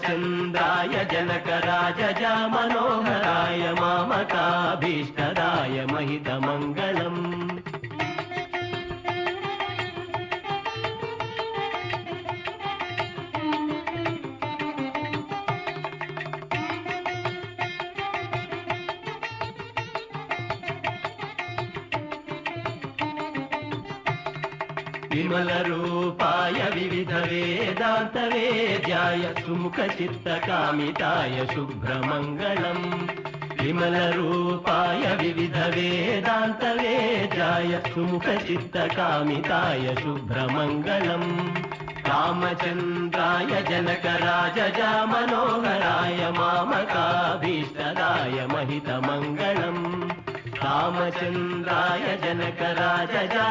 रामचन्द्राय जनकराजजा Manoharrai मामकाभीष्टदाय महितमङ्गलम् विमलरूपाय विविधवेदान्तवेद्याय सुमुखचित्तकामिताय शुभ्रमङ्गलम् विमलरूपाय विविधवेदान्तवेद्याय सुमुखचित्तकामिताय शुभ्रमङ्गलम् रामचन्द्राय जनकराजजा Manoharrai मामकाभीष्टदाय महितमङ्गलम् रामचन्द्राय जनकराजजा